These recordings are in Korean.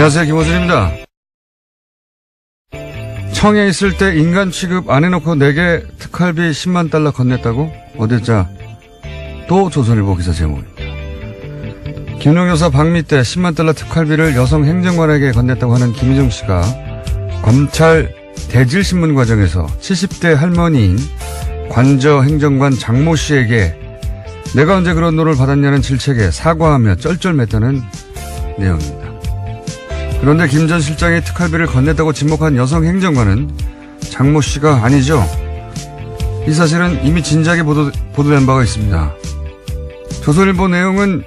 안녕하세요, 김호준입니다. 청에 있을 때 인간 취급 안 해놓고 내게 특활비 10만 달러 건넸다고? 어딨자? 또 조선일보 기사 제목입니다. 김용 여사 방미 때 10만 달러 특활비를 여성 행정관에게 건넸다고 하는 김희중 씨가 검찰 대질신문 과정에서 70대 할머니인 관저 행정관 장모 씨에게 내가 언제 그런 돈을 받았냐는 질책에 사과하며 쩔쩔맸다는 내용입니다. 그런데 김 전 실장이 특활비를 건넸다고 지목한 여성 행정관은 장모 씨가 아니죠. 이 사실은 이미 진작에 보도된 바가 있습니다. 조선일보 내용은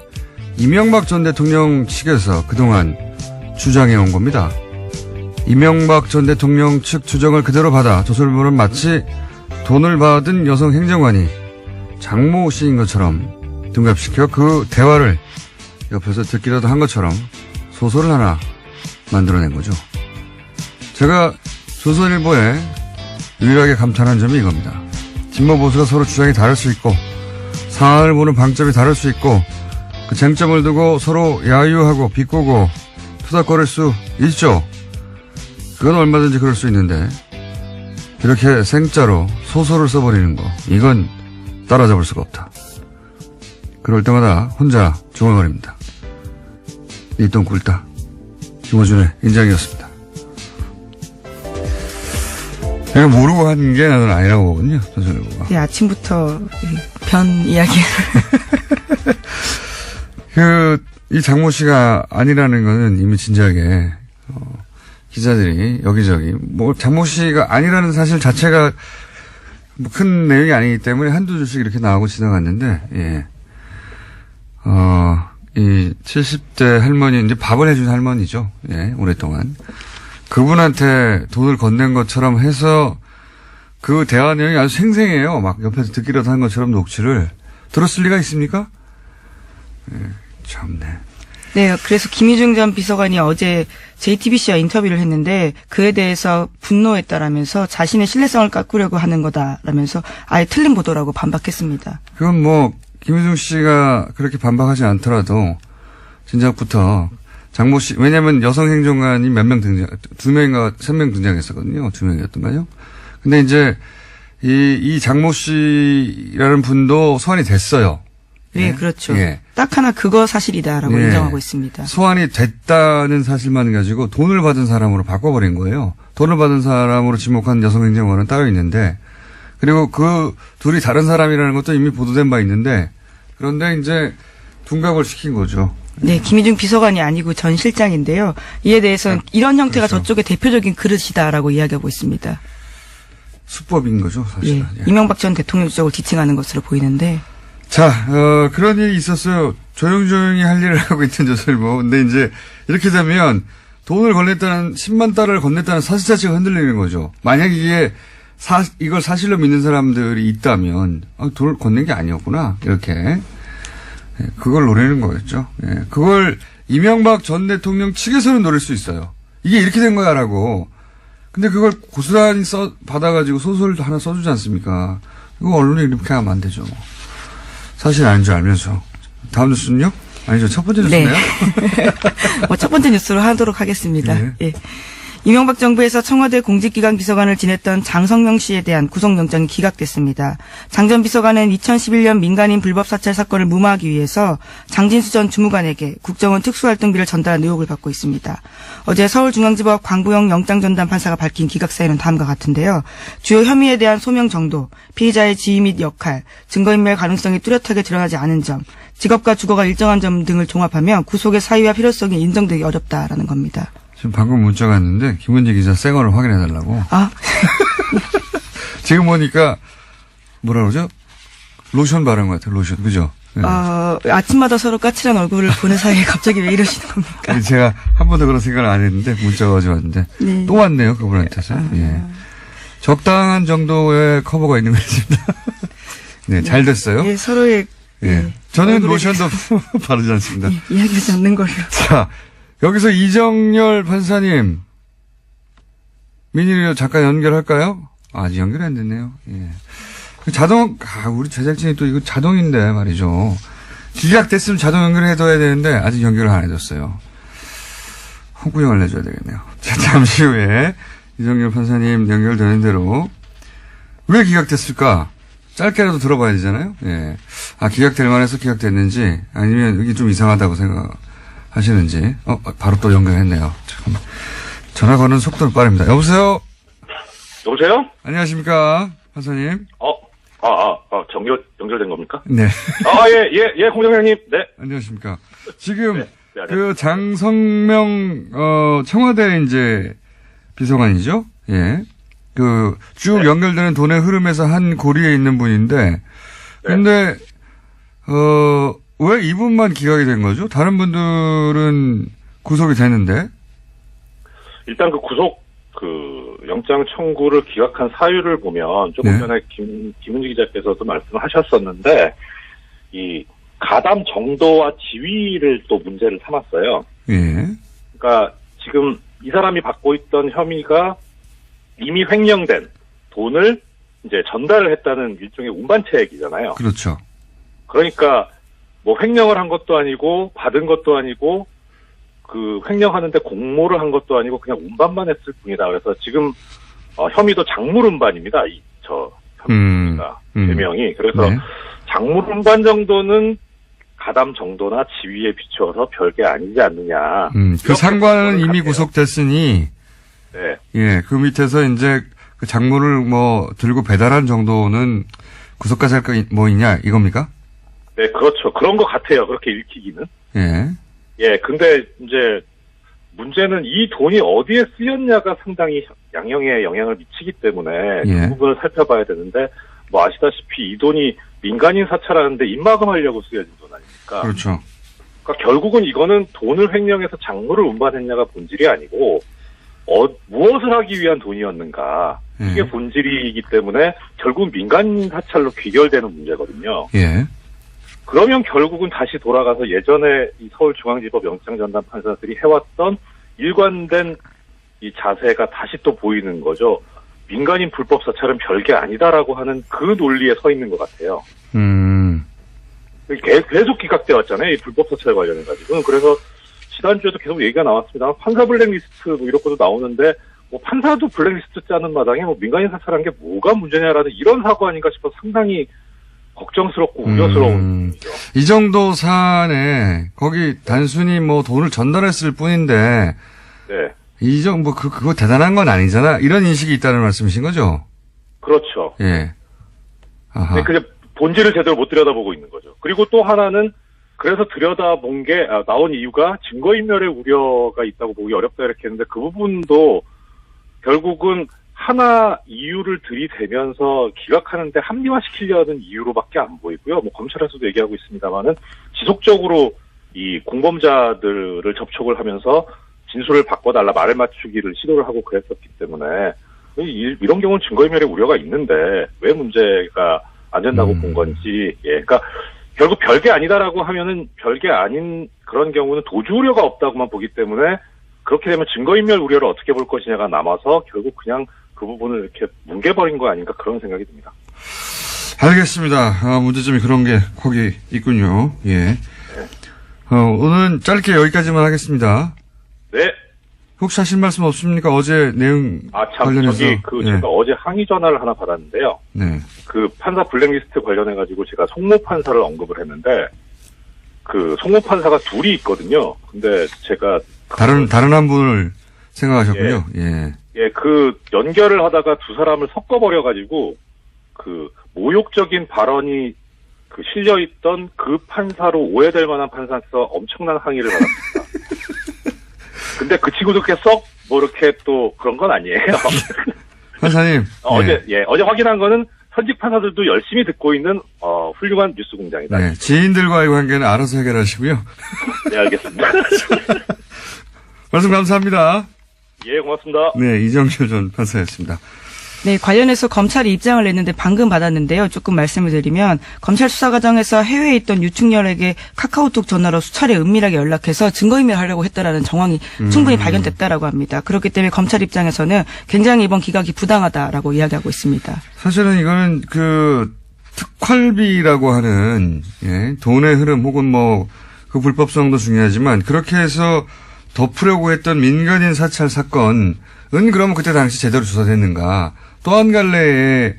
이명박 전 대통령 측에서 그동안 주장해온 겁니다. 이명박 전 대통령 측 주장을 그대로 받아 조선일보는 마치 돈을 받은 여성 행정관이 장모 씨인 것처럼 둔갑시켜 그 대화를 옆에서 듣기라도 한 것처럼 소설을 하나 만들어낸 거죠. 제가 조선일보에 유일하게 감탄한 점이 이겁니다. 진보 보수가 서로 주장이 다를 수 있고 상황을 보는 방점이 다를 수 있고 그 쟁점을 두고 서로 야유하고 비꼬고 투닥거릴 수 있죠. 그건 얼마든지 그럴 수 있는데 이렇게 생짜로 소설을 써버리는 거 이건 따라잡을 수가 없다. 그럴 때마다 혼자 중얼거립니다. 이 똥 굴다. 김호준의 인장이었습니다. 내가 모르고 한 게 나는 아니라고 보거든요. 조선일보가. 네, 아침부터 변 이야기를. 이 장모 씨가 아니라는 거는 이미 진작에 기자들이 여기저기 장모 씨가 아니라는 사실 자체가 큰 내용이 아니기 때문에 한두 줄씩 이렇게 나오고 지나갔는데, 예. 이 70대 할머니, 이제 밥을 해준 할머니죠. 예, 오랫동안. 그분한테 돈을 건넨 것처럼 해서 그 대화 내용이 아주 생생해요. 막 옆에서 듣기라도 한 것처럼 녹취를. 들었을 리가 있습니까? 예, 참네. 네, 그래서 김희중 전 비서관이 어제 JTBC와 인터뷰를 했는데 그에 대해서 분노했다라면서 자신의 신뢰성을 깎으려고 하는 거다라면서 아예 틀린 보도라고 반박했습니다. 그건 김희중 씨가 그렇게 반박하지 않더라도 진작부터 장모 씨, 왜냐면 여성 행정관이 몇 명 두 명인가 3명 등장했었거든요. 2명이었던가요? 근데 이제 이 장모 씨라는 분도 소환이 됐어요. 네, 그렇죠. 예. 딱 하나 그거 사실이다라고 예. 인정하고 있습니다. 소환이 됐다는 사실만 가지고 돈을 받은 사람으로 바꿔버린 거예요. 돈을 받은 사람으로 지목한 여성 행정관은 따로 있는데 그리고 그 둘이 다른 사람이라는 것도 이미 보도된 바 있는데 그런데 이제 둔갑을 시킨 거죠. 네, 김희중 비서관이 아니고 전 실장인데요. 이에 대해서는 이런 형태가 그렇죠. 저쪽의 대표적인 그릇이다라고 이야기하고 있습니다. 수법인 거죠, 사실은. 예. 이명박 전 대통령 쪽을 지칭하는 것으로 보이는데. 자, 그런 일이 있었어요. 조용조용히 할 일을 하고 있던 조선일보. 근데 이제 이렇게 되면 돈을 건넸다는 10만 달러를 건넸다는 사실 자체가 흔들리는 거죠. 만약 이걸 사실로 믿는 사람들이 있다면 돈을 건넨 게 아니었구나. 이렇게. 그걸 노리는 거였죠. 예. 그걸 이명박 전 대통령 측에서는 노릴 수 있어요. 이게 이렇게 된 거야라고. 근데 그걸 고스란히 받아가지고 소설도 하나 써주지 않습니까? 이거 언론이 이렇게 하면 안 되죠. 사실 아닌 줄 알면서. 다음 뉴스는요? 아니죠. 첫 번째 뉴스네요. 네. 첫 번째 뉴스로 하도록 하겠습니다. 네. 예. 이명박 정부에서 청와대 공직기강 비서관을 지냈던 장성명 씨에 대한 구속영장이 기각됐습니다. 장 전 비서관은 2011년 민간인 불법 사찰 사건을 무마하기 위해서 장진수 전 주무관에게 국정원 특수활동비를 전달한 의혹을 받고 있습니다. 어제 서울중앙지법 광부영 영장전담 판사가 밝힌 기각 사유는 다음과 같은데요. 주요 혐의에 대한 소명 정도, 피의자의 지위 및 역할, 증거인멸 가능성이 뚜렷하게 드러나지 않은 점, 직업과 주거가 일정한 점 등을 종합하면 구속의 사유와 필요성이 인정되기 어렵다라는 겁니다. 지금 방금 문자가 왔는데 김은지 기자 새 거를 확인해달라고. 아. 지금 보니까 뭐라 그러죠? 로션 바른 것 같아요. 로션. 그죠? 네. 아침마다 서로 까칠한 얼굴을 보는 사이에 갑자기 왜 이러시는 겁니까? 제가 한 번도 그런 생각을 안 했는데 문자가 어제 왔는데 네. 또 왔네요. 그분한테서. 예. 적당한 정도의 커버가 있는 것 같습니다. 네, 잘 됐어요. 예, 서로의 예. 저는 로션도 바르지 않습니다. 예, 이야기하지 않는 걸로. 자, 여기서 이정열 판사님, 민일이로 잠깐 연결할까요? 아직 연결이 안 됐네요. 예. 우리 제작진이 또 이거 자동인데 말이죠. 기각됐으면 자동 연결해둬야 되는데 아직 연결을 안 해줬어요. 홍구형을 내줘야 되겠네요. 자, 잠시 후에 이정열 판사님 연결되는 대로 왜 기각됐을까? 짧게라도 들어봐야 되잖아요. 예. 아, 기각될 만해서 기각됐는지 아니면 이게 좀 이상하다고 생각하시는지. 바로 또 연결했네요. 참. 전화 거는 속도는 빠릅니다. 여보세요? 여보세요? 안녕하십니까, 판사님? 연결된 겁니까? 네. 예, 공장장님. 네. 안녕하십니까. 지금 네, 그 장성명 청와대 이제 비서관이죠. 예. 그 쭉 연결되는 돈의 흐름에서 한 고리에 있는 분인데, 근데 왜 이분만 기각이 된 거죠? 다른 분들은 구속이 되는데? 일단 영장 청구를 기각한 사유를 보면 조금 네. 전에 김은지 기자께서도 말씀을 하셨었는데, 이 가담 정도와 지위를 또 문제를 삼았어요. 예. 그러니까 지금 이 사람이 받고 있던 혐의가 이미 횡령된 돈을 이제 전달을 했다는 일종의 운반체액이잖아요. 그렇죠. 그러니까 뭐 횡령을 한 것도 아니고 받은 것도 아니고 그 횡령하는데 공모를 한 것도 아니고 그냥 운반만 했을 뿐이다. 그래서 지금 혐의도 작물 운반입니다. 혐의가 제명이. 그래서 네. 작물 운반 정도는 가담 정도나 지위에 비추어서 별게 아니지 않느냐. 그 상관은 이미 구속됐으니, 네. 예, 그 밑에서 이제 그 작물을 뭐 들고 배달한 정도는 구속까지 할 거 뭐 있냐 이겁니까? 네, 그렇죠. 그런 것 같아요. 그렇게 읽히기는. 예. 예, 근데 이제 문제는 이 돈이 어디에 쓰였냐가 상당히 양형에 영향을 미치기 때문에 예. 그 부분을 살펴봐야 되는데, 뭐 아시다시피 이 돈이 민간인 사찰하는데 입마금하려고 쓰여진 돈 아닙니까? 그렇죠. 그러니까 결국은 이거는 돈을 횡령해서 작물을 운반했냐가 본질이 아니고 무엇을 하기 위한 돈이었는가, 이게 본질이기 때문에 결국 민간인 사찰로 귀결되는 문제거든요. 예. 그러면 결국은 다시 돌아가서 예전에 이 서울중앙지법 영장전담 판사들이 해왔던 일관된 이 자세가 다시 또 보이는 거죠. 민간인 불법 사찰은 별게 아니다라고 하는 그 논리에 서 있는 것 같아요. 계속 기각돼 왔잖아요. 이 불법 사찰 관련해가지고. 그래서 지난주에도 계속 얘기가 나왔습니다. 판사 블랙리스트 뭐 이런 것도 나오는데, 뭐 판사도 블랙리스트 짜는 마당에 뭐 민간인 사찰한 게 뭐가 문제냐라는 이런 사고 아닌가 싶어서 상당히 걱정스럽고 우려스러운 일이죠. 이 정도 사안에 거기 단순히 뭐 돈을 전달했을 뿐인데, 네. 이 정도 그거 대단한 건 아니잖아. 이런 인식이 있다는 말씀이신 거죠? 그렇죠. 예. 아하. 네, 그냥 본질을 제대로 못 들여다보고 있는 거죠. 그리고 또 하나는, 그래서 들여다본 게 나온 이유가 증거인멸의 우려가 있다고 보기 어렵다 이렇게 했는데, 그 부분도 결국은 하나 이유를 들이대면서 기각하는데 합리화시키려는 이유로밖에 안 보이고요. 뭐 검찰에서도 얘기하고 있습니다만은 지속적으로 이 공범자들을 접촉을 하면서 진술을 바꿔달라, 말을 맞추기를 시도를 하고 그랬었기 때문에 이런 경우는 증거인멸의 우려가 있는데 왜 문제가 안 된다고 본 건지. 예, 그러니까 결국 별게 아니다라고 하면은 별게 아닌 그런 경우는 도주 우려가 없다고만 보기 때문에, 그렇게 되면 증거인멸 우려를 어떻게 볼 것이냐가 남아서 결국 그냥 그 부분을 이렇게 뭉개버린 거 아닌가, 그런 생각이 듭니다. 알겠습니다. 문제점이 그런 게 거기 있군요. 예. 오늘은 짧게 여기까지만 하겠습니다. 네. 혹시 하실 말씀 없습니까? 어제 내용 관련해서. 제가 어제 항의 전화를 하나 받았는데요. 네. 그 판사 블랙리스트 관련해가지고 제가 송모 판사를 언급을 했는데, 그 송모 판사가 둘이 있거든요. 근데 제가 다른 한 분을 생각하셨군요. 예. 예, 그 연결을 하다가 두 사람을 섞어버려가지고 그 모욕적인 발언이 그 실려있던 그 판사로 오해될 만한 판사에서 엄청난 항의를 받았습니다. 근데 그 친구도 그렇게 썩 뭐 이렇게 또 그런 건 아니에요. 판사님. 어제 확인한 거는 현직 판사들도 열심히 듣고 있는 훌륭한 뉴스 공장이다. 네. 지인들과의 관계는 알아서 해결하시고요. 네, 알겠습니다. 말씀 감사합니다. 예, 고맙습니다. 네, 이정철 전 판사였습니다. 네, 관련해서 검찰이 입장을 냈는데 방금 받았는데요. 조금 말씀을 드리면, 검찰 수사 과정에서 해외에 있던 유충렬에게 카카오톡 전화로 수차례 은밀하게 연락해서 증거인멸하려고 했다라는 정황이 충분히 발견됐다라고 합니다. 그렇기 때문에 검찰 입장에서는 굉장히 이번 기각이 부당하다라고 이야기하고 있습니다. 사실은 이거는 그 특활비라고 하는, 예, 돈의 흐름 혹은 뭐 그 불법성도 중요하지만, 그렇게 해서 덮으려고 했던 민간인 사찰 사건은 그러면 그때 당시 제대로 조사됐는가. 또 한 갈래의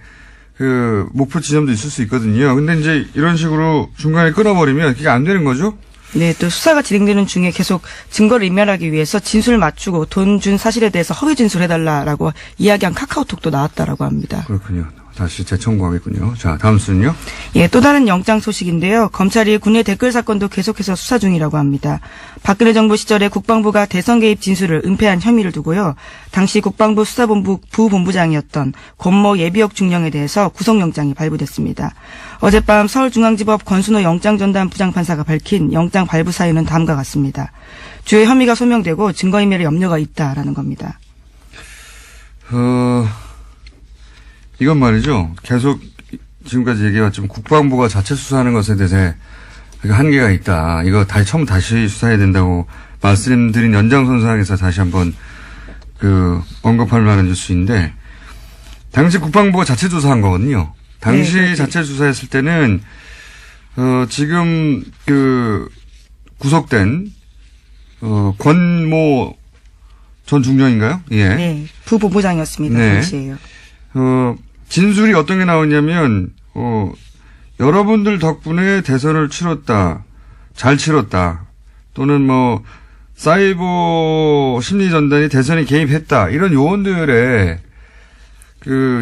그 목표 지점도 있을 수 있거든요. 근데 이제 이런 식으로 중간에 끊어버리면 그게 안 되는 거죠? 네, 또 수사가 진행되는 중에 계속 증거를 인멸하기 위해서 진술을 맞추고 돈 준 사실에 대해서 허위 진술해달라라고 이야기한 카카오톡도 나왔다라고 합니다. 그렇군요. 다시 재청구하겠군요. 자, 다음 순요. 예, 또 다른 영장 소식인데요. 검찰이 군의 댓글 사건도 계속해서 수사 중이라고 합니다. 박근혜 정부 시절에 국방부가 대선 개입 진술을 은폐한 혐의를 두고요. 당시 국방부 수사본부 부본부장이었던 권모 예비역 중령에 대해서 구속영장이 발부됐습니다. 어젯밤 서울중앙지법 권순호 영장전담 부장판사가 밝힌 영장 발부 사유는 다음과 같습니다. 주요 혐의가 소명되고 증거인멸의 염려가 있다라는 겁니다. 이건 말이죠. 계속 지금까지 얘기해왔지만 국방부가 자체 수사하는 것에 대해서 한계가 있다. 이거 처음 다시 수사해야 된다고 말씀드린 연장선상에서 다시 한번 언급할 만한 뉴스인데, 당시 국방부가 자체 조사한 거거든요. 당시 네, 자체 수사했을 때는 지금 구속된 권모 전 중령인가요? 예. 네, 부본부장이었습니다. 네. 당시에요. 진술이 어떤 게 나오냐면, 여러분들 덕분에 대선을 치렀다. 잘 치렀다. 또는 사이버 심리전단이 대선에 개입했다. 이런 요원들의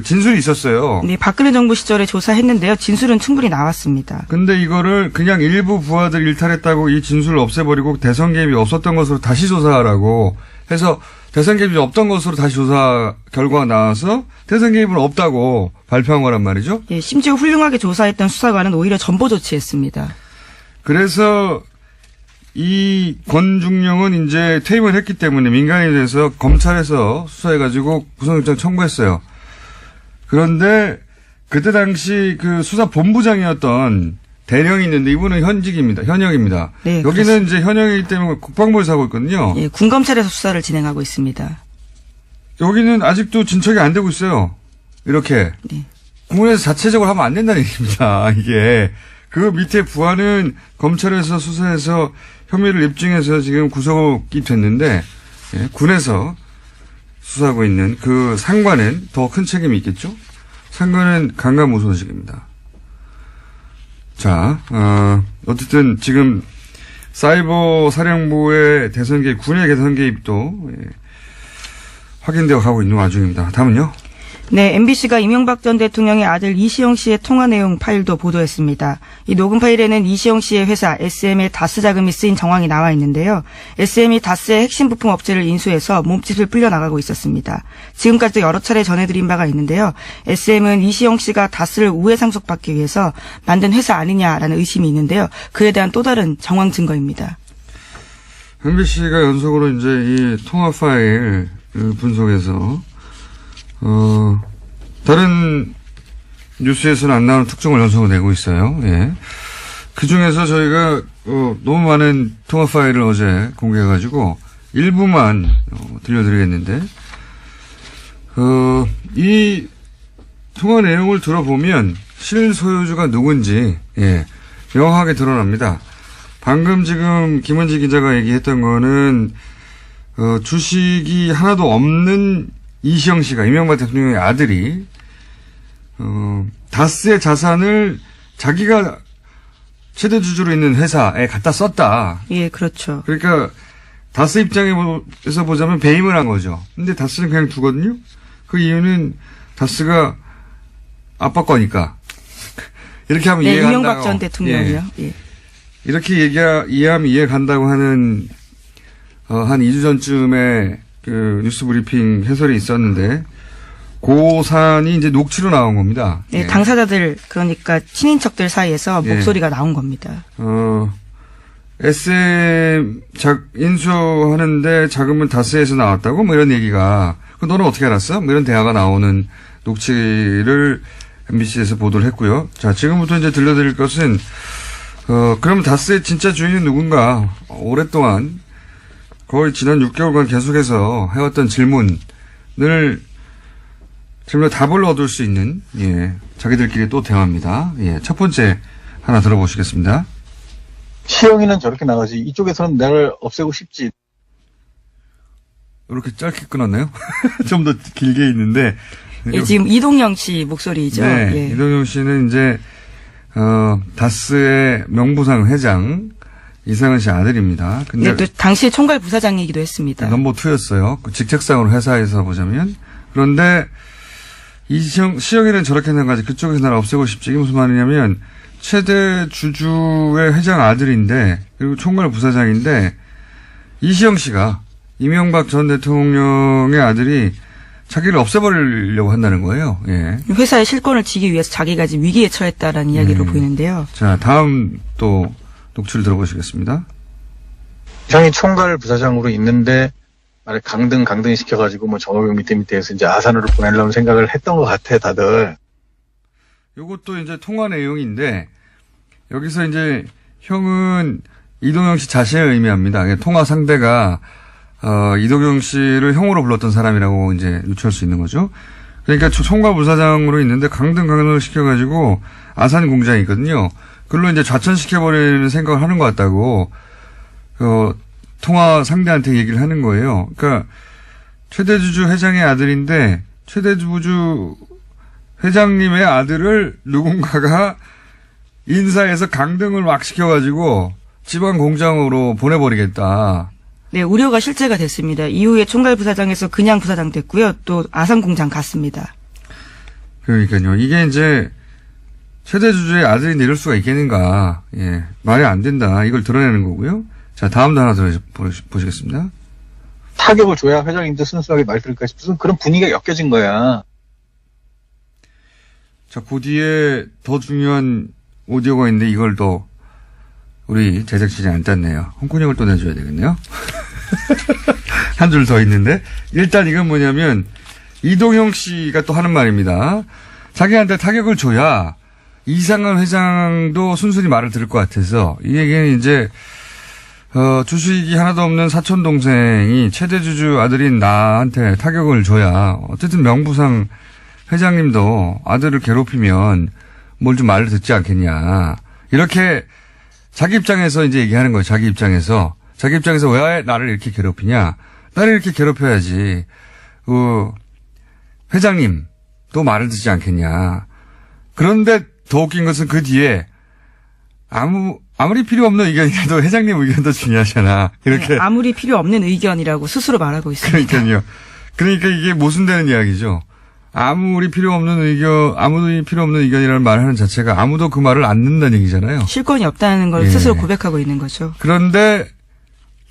진술이 있었어요. 네, 박근혜 정부 시절에 조사했는데요. 진술은 충분히 나왔습니다. 근데 이거를 그냥 일부 부하들 일탈했다고 이 진술을 없애버리고 대선 개입이 없었던 것으로 다시 조사하라고 해서 대선 개입이 없던 것으로 다시 조사 결과가 나와서 대선 개입은 없다고 발표한 거란 말이죠. 예, 심지어 훌륭하게 조사했던 수사관은 오히려 전보 조치했습니다. 그래서 이 권중령은 이제 퇴임을 했기 때문에 민간인에 대해서 검찰에서 수사해가지고 구속영장 청구했어요. 그런데 그때 당시 수사본부장이었던 대령이 있는데 이분은 현역입니다. 네, 여기는 그렇습니다. 이제 현역이기 때문에 국방부에서 하고 있거든요. 예, 군검찰에서 수사를 진행하고 있습니다. 여기는 아직도 진척이 안 되고 있어요. 이렇게. 네. 국내에서 자체적으로 하면 안 된다는 얘기입니다. 이게. 그 밑에 부하는 검찰에서 수사해서 혐의를 입증해서 지금 구속이 됐는데, 예, 군에서 수사하고 있는 그 상관은 더 큰 책임이 있겠죠? 상관은 강간무소식입니다. 자, 어쨌든 지금 사이버 사령부의 대선 개입, 군의 대선 개입도 확인되어 가고 있는 와중입니다. 다음은요? 네, MBC가 이명박 전 대통령의 아들 이시영 씨의 통화 내용 파일도 보도했습니다. 이 녹음 파일에는 이시영 씨의 회사 SM의 다스 자금이 쓰인 정황이 나와 있는데요. SM이 다스의 핵심 부품 업체를 인수해서 몸짓을 풀려나가고 있었습니다. 지금까지도 여러 차례 전해드린 바가 있는데요. SM은 이시영 씨가 다스를 우회 상속받기 위해서 만든 회사 아니냐라는 의심이 있는데요. 그에 대한 또 다른 정황 증거입니다. MBC가 연속으로 이제 이 통화 파일 분석해서 다른 뉴스에서는 안 나오는 특종을 연속으로 내고 있어요. 예. 그 중에서 저희가 너무 많은 통화 파일을 어제 공개해가지고 일부만 들려드리겠는데, 이 통화 내용을 들어보면 실소유주가 누군지 명확하게 드러납니다. 방금 지금 김은지 기자가 얘기했던 거는 주식이 하나도 없는 이시영 씨가, 이명박 대통령의 아들이 다스의 자산을 자기가 최대 주주로 있는 회사에 갖다 썼다. 예, 그렇죠. 그러니까 다스 입장에서 보자면 배임을 한 거죠. 근데 다스는 그냥 두거든요. 그 이유는 다스가 아빠 거니까. 이렇게 하면 네, 이해가 간다고. 이명박 전 대통령이요. 예. 이렇게 이해하면 이해 간다고 하는 한 2주 전쯤에 뉴스 브리핑 해설이 있었는데, 고산이 이제 녹취로 나온 겁니다. 네, 당사자들, 그러니까 친인척들 사이에서 목소리가 나온 겁니다. SM 인수하는데 자금은 다스에서 나왔다고? 이런 얘기가. 너는 어떻게 알았어? 이런 대화가 나오는 녹취를 MBC에서 보도를 했고요. 자, 지금부터 이제 들려드릴 것은, 그럼 다스의 진짜 주인은 누군가? 오랫동안 거의 지난 6개월간 계속해서 해왔던 질문에 답을 얻을 수 있는, 자기들끼리 또 대화입니다. 첫 번째 하나 들어보시겠습니다. 시영이는 저렇게 나가지 이쪽에서는 나를 없애고 싶지. 이렇게 짧게 끊었나요? 좀 더 길게 있는데. 예, 지금 이동영 씨 목소리죠. 네. 예. 이동영 씨는 이제, 다스의 명부상 회장, 이상은 씨 아들입니다. 근데. 네, 또 당시에 총괄 부사장이기도 했습니다. 넘버 2였어요. 그 직책상으로 회사에서 보자면. 그런데, 시영이는 저렇게 생각하지. 그쪽에서 나를 없애고 싶지. 이게 무슨 말이냐면, 최대 주주의 회장 아들인데, 그리고 총괄 부사장인데, 이시영 씨가 이명박 전 대통령의 아들이 자기를 없애버리려고 한다는 거예요. 예. 회사의 실권을 쥐기 위해서 자기가 지금 위기에 처했다라는 이야기로 보이는데요. 자, 다음 또 녹취를 들어보시겠습니다. 이상이 총괄 부사장으로 있는데 말에 강등 시켜가지고 뭐 정호영 밑에서 이제 아산으로 보내려는 생각을 했던 것 같아 다들. 요것도 이제 통화 내용인데 여기서 이제 형은 이동영 씨 자신을 의미합니다. 통화 상대가 이동영 씨를 형으로 불렀던 사람이라고 이제 유추할 수 있는 거죠. 그러니까 총괄 부사장으로 있는데 강등을 시켜가지고 아산 공장이 있거든요. 그걸로 이제 좌천시켜버리는 생각을 하는 것 같다고 통화 상대한테 얘기를 하는 거예요. 그러니까 최대주주 회장의 아들인데 최대주주 회장님의 아들을 누군가가 인사해서 강등을 막 시켜가지고 지방 공장으로 보내버리겠다. 네, 우려가 실제가 됐습니다. 이후에 총괄 부사장에서 그냥 부사장 됐고요. 또 아산 공장 갔습니다. 그러니까요. 이게 이제 최대주주의 아들인데 이럴 수가 있겠는가. 예. 말이 안 된다. 이걸 드러내는 거고요. 자, 다음도 하나 보시겠습니다. 타격을 줘야 회장님도 순수하게 말 들을까 싶어서 그런 분위기가 엮여진 거야. 자, 그 뒤에 더 중요한 오디오가 있는데 이걸 또 우리 제작진이 안 땄네요. 홍군형을 또 내줘야 되겠네요. 한 줄 더 있는데 일단 이건 뭐냐면 이동영 씨가 또 하는 말입니다. 자기한테 타격을 줘야 이상한 회장도 순순히 말을 들을 것 같아서 이 얘기는 이제 주식이 하나도 없는 사촌 동생이 최대주주 아들인 나한테 타격을 줘야 어쨌든 명부상 회장님도 아들을 괴롭히면 뭘 좀 말을 듣지 않겠냐. 이렇게 자기 입장에서 이제 얘기하는 거예요. 자기 입장에서 왜 나를 이렇게 괴롭히냐. 나를 이렇게 괴롭혀야지. 회장님도 말을 듣지 않겠냐. 그런데 더 웃긴 것은 그 뒤에 아무리 필요 없는 의견이라도 회장님 의견도 중요하잖아. 이렇게. 네, 아무리 필요 없는 의견이라고 스스로 말하고 있습니다. 그러니까요. 그러니까 이게 모순되는 이야기죠. 아무리 필요 없는 의견이라는 말을 하는 자체가 아무도 그 말을 안 듣는다는 얘기잖아요. 실권이 없다는 걸 예. 스스로 고백하고 있는 거죠. 그런데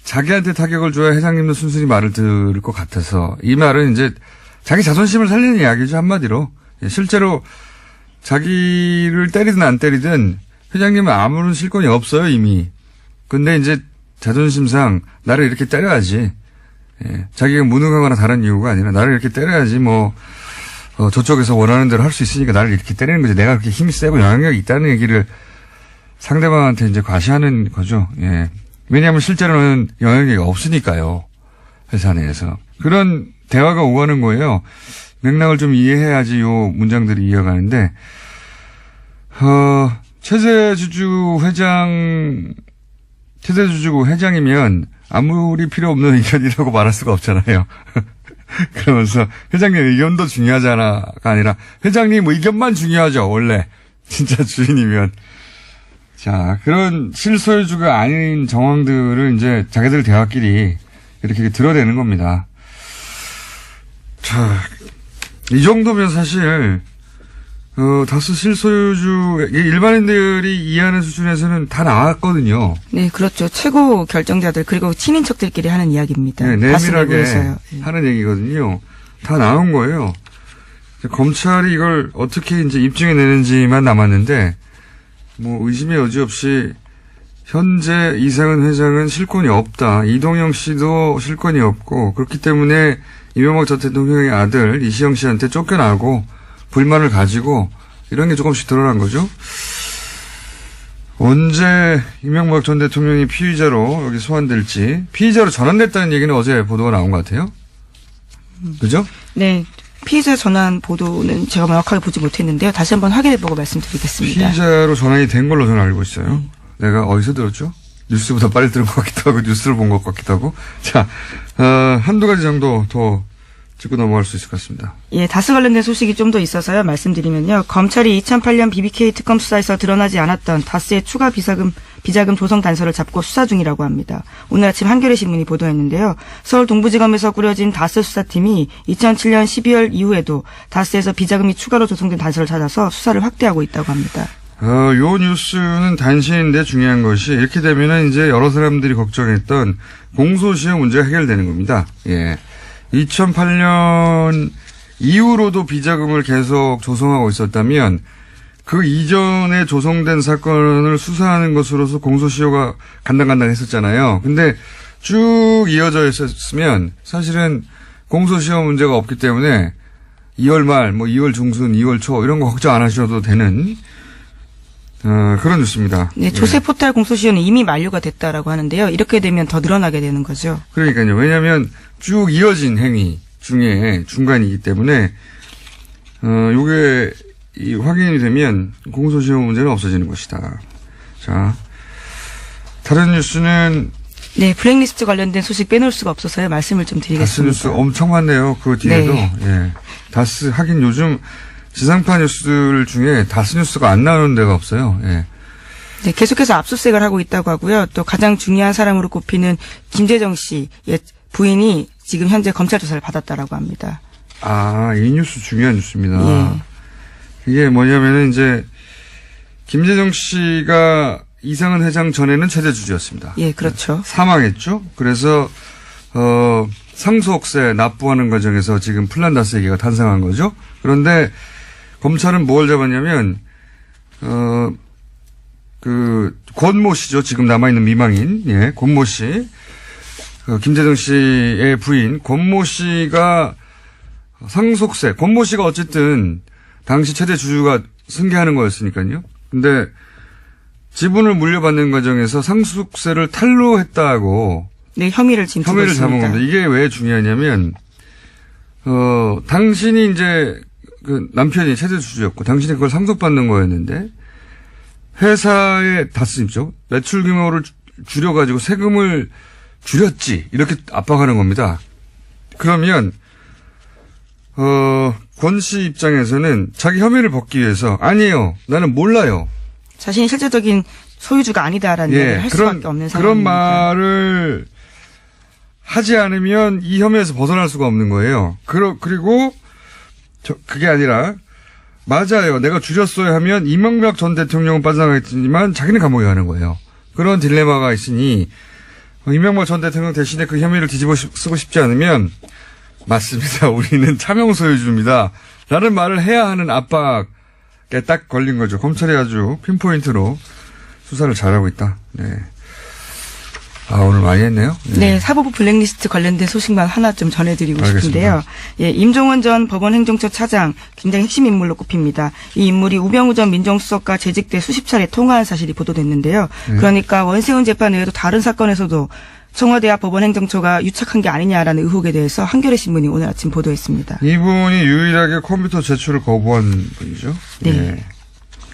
자기한테 타격을 줘야 회장님도 순순히 말을 들을 것 같아서 이 말은 이제 자기 자존심을 살리는 이야기죠. 한마디로. 실제로 자기를 때리든 안 때리든 회장님은 아무런 실권이 없어요. 이미. 근데 이제 자존심상 나를 이렇게 때려야지. 예. 자기가 무능하거나 다른 이유가 아니라 나를 이렇게 때려야지 저쪽에서 원하는 대로 할 수 있으니까 나를 이렇게 때리는 거지. 내가 그렇게 힘이 세고 영향력이 있다는 얘기를 상대방한테 이제 과시하는 거죠. 예. 왜냐하면 실제로는 영향력이 없으니까요. 회사 내에서. 그런 대화가 오가는 거예요. 맥락을 좀 이해해야지 요 문장들이 이어가는데, 최대주주 회장이면 아무리 필요 없는 의견이라고 말할 수가 없잖아요. 그러면서 회장님 의견도 중요하잖아가 아니라 회장님 의견만 중요하죠. 원래 진짜 주인이면. 자, 그런 실소유주가 아닌 정황들을 이제 자기들 대화끼리 이렇게 드러내는 겁니다. 자, 이 정도면 사실 다수 실소유주 일반인들이 이해하는 수준에서는 다 나왔거든요. 네, 그렇죠. 최고 결정자들 그리고 친인척들끼리 하는 이야기입니다. 네, 내밀하게 하는 얘기거든요. 다 나온 거예요. 검찰이 이걸 어떻게 이제 입증해내는지만 남았는데 의심의 여지 없이 현재 이상은 회장은 실권이 없다. 이동영 씨도 실권이 없고 그렇기 때문에 이명박 전 대통령의 아들 이시영 씨한테 쫓겨나고 불만을 가지고 이런 게 조금씩 드러난 거죠. 언제 이명박 전 대통령이 피의자로 여기 소환될지 피의자로 전환됐다는 얘기는 어제 보도가 나온 것 같아요. 그죠? 네. 피의자 전환 보도는 제가 명확하게 보지 못했는데요. 다시 한번 확인해보고 말씀드리겠습니다. 피의자로 전환이 된 걸로 저는 알고 있어요. 내가 어디서 들었죠? 뉴스보다 빨리 들은 것 같기도 하고 뉴스를 본 것 같기도 하고. 자, 한두 가지 정도 더 짚고 넘어갈 수 있을 것 같습니다. 예, 다스 관련된 소식이 좀 더 있어서요. 말씀드리면요. 검찰이 2008년 BBK 특검 수사에서 드러나지 않았던 다스의 추가 비자금 조성 단서를 잡고 수사 중이라고 합니다. 오늘 아침 한겨레 신문이 보도했는데요. 서울 동부지검에서 꾸려진 다스 수사팀이 2007년 12월 이후에도 다스에서 비자금이 추가로 조성된 단서를 찾아서 수사를 확대하고 있다고 합니다. 요 뉴스는 단신인데 중요한 것이 이렇게 되면은 이제 여러 사람들이 걱정했던 공소시효 문제가 해결되는 겁니다. 예. 2008년 이후로도 비자금을 계속 조성하고 있었다면 그 이전에 조성된 사건을 수사하는 것으로서 공소시효가 간당간당했었잖아요. 근데 쭉 이어져 있었으면 사실은 공소시효 문제가 없기 때문에 2월 말, 2월 중순, 2월 초 이런 거 걱정 안 하셔도 되는 그런 뉴스입니다. 네, 조세 포탈 공소시효는 이미 만료가 됐다라고 하는데요. 이렇게 되면 더 늘어나게 되는 거죠. 그러니까요. 왜냐하면 쭉 이어진 행위 중에 중간이기 때문에 요게 확인이 되면 공소시효 문제는 없어지는 것이다. 자, 다른 뉴스는 네, 블랙리스트 관련된 소식 빼놓을 수가 없어서요. 말씀을 좀 드리겠습니다. 다스 뉴스 엄청 많네요. 그 뒤에도. 네. 예. 다스 하긴 요즘 지상파 뉴스들 중에 다스 뉴스가 안 나오는 데가 없어요. 예. 네, 계속해서 압수수색을 하고 있다고 하고요. 또 가장 중요한 사람으로 꼽히는 김재정 씨의 부인이 지금 현재 검찰 조사를 받았다라고 합니다. 아, 이 뉴스 중요한 뉴스입니다. 예. 이게 뭐냐면은 이제 김재정 씨가 이상은 회장 전에는 최대 주주였습니다. 예, 그렇죠. 사망했죠. 그래서 상속세 납부하는 과정에서 지금 플란다스 얘기가 탄생한 거죠. 그런데 검찰은 뭘 잡았냐면 그 권모 씨죠. 지금 남아있는 미망인 권모 씨, 김재정 씨의 부인 권모 씨가 상속세, 권모 씨가 어쨌든 당시 최대 주주가 승계하는 거였으니까요. 근데 지분을 물려받는 과정에서 상속세를 탈루했다고 네, 혐의를 지금 혐의를 있습니다. 잡은 겁니다. 이게 왜 중요하냐면 당신이 이제 그 남편이 최대 주주였고 당신이 그걸 상속받는 거였는데 회사의 다스님죠. 매출 규모를 줄여가지고 세금을 줄였지 이렇게 압박하는 겁니다. 그러면 권 씨 입장에서는 자기 혐의를 벗기 위해서 아니에요. 나는 몰라요. 자신이 실질적인 소유주가 아니다라는 얘기를 할 수밖에 없는 상황입니다. 그런 말을 하지 않으면 이 혐의에서 벗어날 수가 없는 거예요. 그리고 그게 아니라 맞아요. 내가 줄였어야 하면 이명박 전 대통령은 빠져나가겠지만 자기는 감옥에 가는 거예요. 그런 딜레마가 있으니 이명박 전 대통령 대신에 그 혐의를 뒤집어 쓰고 싶지 않으면 맞습니다. 우리는 차명 소유주입니다. 라는 말을 해야 하는 압박에 딱 걸린 거죠. 검찰이 아주 핀포인트로 수사를 잘하고 있다. 네. 아, 오늘 많이 했네요. 네, 사법부 블랙리스트 관련된 소식만 하나 좀 전해드리고 알겠습니다. 싶은데요. 예, 임종원 전 법원행정처 차장 굉장히 핵심 인물로 꼽힙니다. 이 인물이 우병우 전 민정수석과 재직 때 수십 차례 통화한 사실이 보도됐는데요. 그러니까 원세훈 재판 외에도 다른 사건에서도 청와대와 법원행정처가 유착한 게 아니냐라는 의혹에 대해서 한겨레 신문이 오늘 아침 보도했습니다. 이분이 유일하게 컴퓨터 제출을 거부한 분이죠. 네.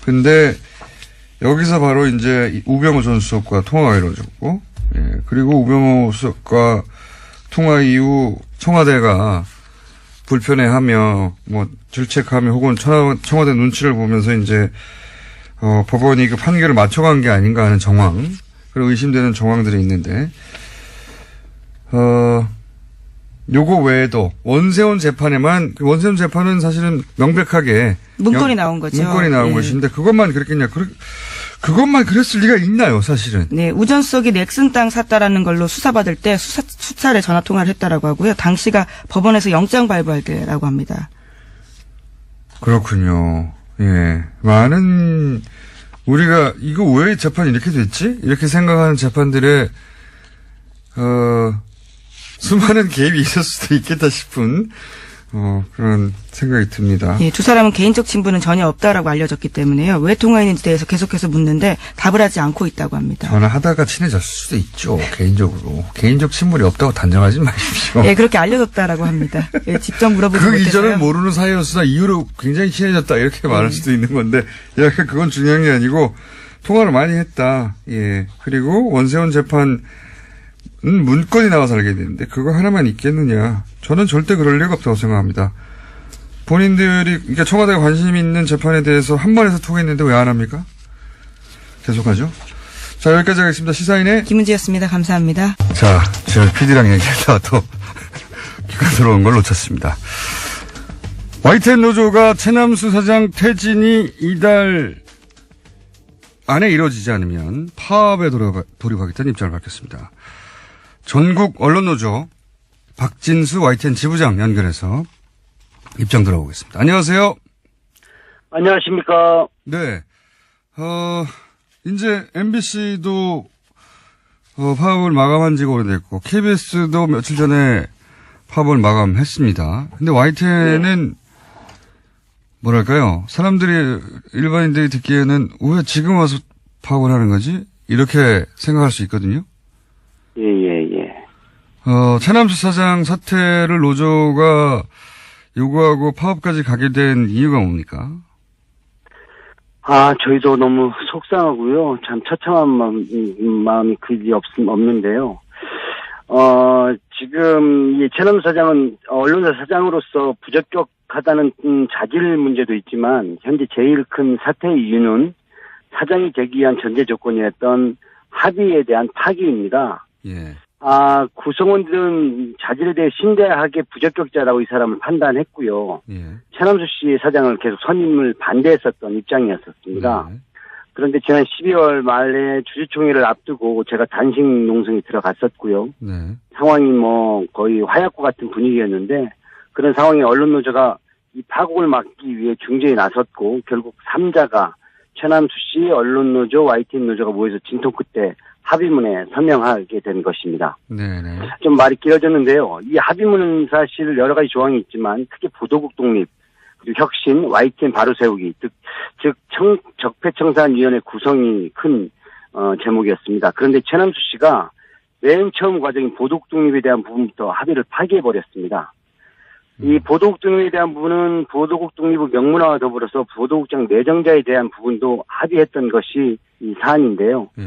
근데 여기서 바로 이제 우병우 전 수석과 통화가 이루어졌고, 그리고 우병우 수석과 통화 이후 청와대가 불편해하며 뭐 질책하며 혹은 청와대 눈치를 보면서 이제 법원이 그 판결을 맞춰간 게 아닌가 하는 정황, 그리고 의심되는 정황들이 있는데 요거 외에도 원세훈 재판에만 원세훈 재판은 사실은 명백하게 문건이 나온 거죠. 문건이 나온 예. 것인데 그것만 그랬겠냐? 그것만 그랬을 리가 있나요, 사실은? 네, 우전 수석이 넥슨 땅 샀다라는 걸로 수사받을 때 수차례 전화 통화를 했다라고 하고요. 당시가 법원에서 영장 발부할 때라고 합니다. 그렇군요. 예, 많은 우리가 이거 왜 재판이 이렇게 됐지? 이렇게 생각하는 재판들의 수많은 개입이 있을 수도 있겠다 싶은 그런 생각이 듭니다. 예, 두 사람은 개인적 친분은 전혀 없다라고 알려졌기 때문에요. 왜 통화했는지 대해서 계속해서 묻는데 답을 하지 않고 있다고 합니다. 전화하다가 친해졌을 수도 있죠. 개인적으로. 개인적 친분이 없다고 단정하지 마십시오. 예, 그렇게 알려졌다라고 합니다. 예, 직접 물어보지 그 못해서요. 이전은 모르는 사이였으나 이후로 굉장히 친해졌다 이렇게 말할 수도 있는 건데 약간 그건 중요한 게 아니고 통화를 많이 했다. 예. 그리고 원세훈 재판은 문건이 나와서 알게 되는데 그거 하나만 있겠느냐. 저는 절대 그럴 리가 없다고 생각합니다. 본인들이, 그러니까 청와대가 관심 있는 재판에 대해서 한 번에서 통했는데 왜 안 합니까? 계속하죠. 자, 여기까지 하겠습니다. 시사인의 김은지였습니다. 감사합니다. 자, 제가 PD랑 얘기하다가 또 귀가 들어온 걸 놓쳤습니다. YTN 노조가 최남수 사장 퇴진이 이달 안에 이루어지지 않으면 파업에 돌입하겠다는 입장을 밝혔습니다. 전국 언론노조 박진수 YTN 지부장 연결해서 입장 들어보겠습니다. 안녕하세요. 안녕하십니까. 네. 이제 MBC도 파업을 마감한 지가 오래됐고 KBS도 며칠 전에 파업을 마감했습니다. 근데 YTN은 뭐랄까요? 사람들이, 일반인들이 듣기에는 왜 지금 와서 파업을 하는 거지? 이렇게 생각할 수 있거든요. 예. 최남수 사장 사퇴를 노조가 요구하고 파업까지 가게 된 이유가 뭡니까? 저희도 너무 속상하고요. 참 처참한 마음이 그지 없는데요. 지금 이 최남수 사장은 언론사 사장으로서 부적격하다는 자질 문제도 있지만 현재 제일 큰 사퇴의 이유는 사장이 되기 위한 전제 조건이었던 합의에 대한 파기입니다. 예. 구성원들은 자질에 대해 심대하게 부적격자라고 이 사람을 판단했고요. 예. 최남수 씨 사장을 계속 선임을 반대했었던 입장이었습니다. 네. 그런데 지난 12월 말에 주주총회를 앞두고 제가 단식 농성에 들어갔었고요. 네. 상황이 거의 화약고 같은 분위기였는데 그런 상황에 언론노조가 이 파국을 막기 위해 중재에 나섰고 결국 3자가 최남수 씨, 언론노조, YTN 노조가 모여서 진통 끝에 합의문에 서명하게 된 것입니다. 네네. 좀 말이 길어졌는데요. 이 합의문은 사실 여러 가지 조항이 있지만 크게 보도국 독립, 그리고 혁신, YTN 바로 세우기, 즉 적폐청산위원회 구성이 큰 제목이었습니다. 그런데 최남수 씨가 맨 처음 과정인 보도국 독립에 대한 부분부터 합의를 파기해버렸습니다. 이 보도국 독립에 대한 부분은 보도국 독립의 명문화와 더불어서 보도국장 내정자에 대한 부분도 합의했던 것이 이 사안인데요. 예.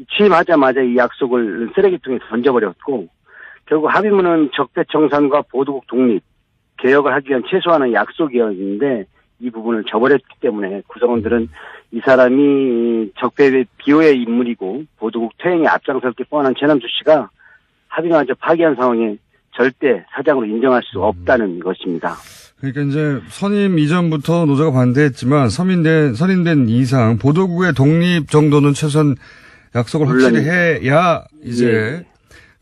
취임하자마자 이 약속을 쓰레기통에 던져버렸고 결국 합의문은 적폐청산과 보도국 독립 개혁을 하기 위한 최소한의 약속이었는데 이 부분을 저버렸기 때문에 구성원들은 이 사람이 적폐의 비호의 인물이고 보도국 퇴행에 앞장설 게 뻔한 최남수 씨가 합의마저 파기한 상황에 절대 사장으로 인정할 수 없다는 것입니다. 그러니까 이제 선임 이전부터 노조가 반대했지만 선임된 이상 보도국의 독립 정도는 최소한 약속을 확실히 해야 이제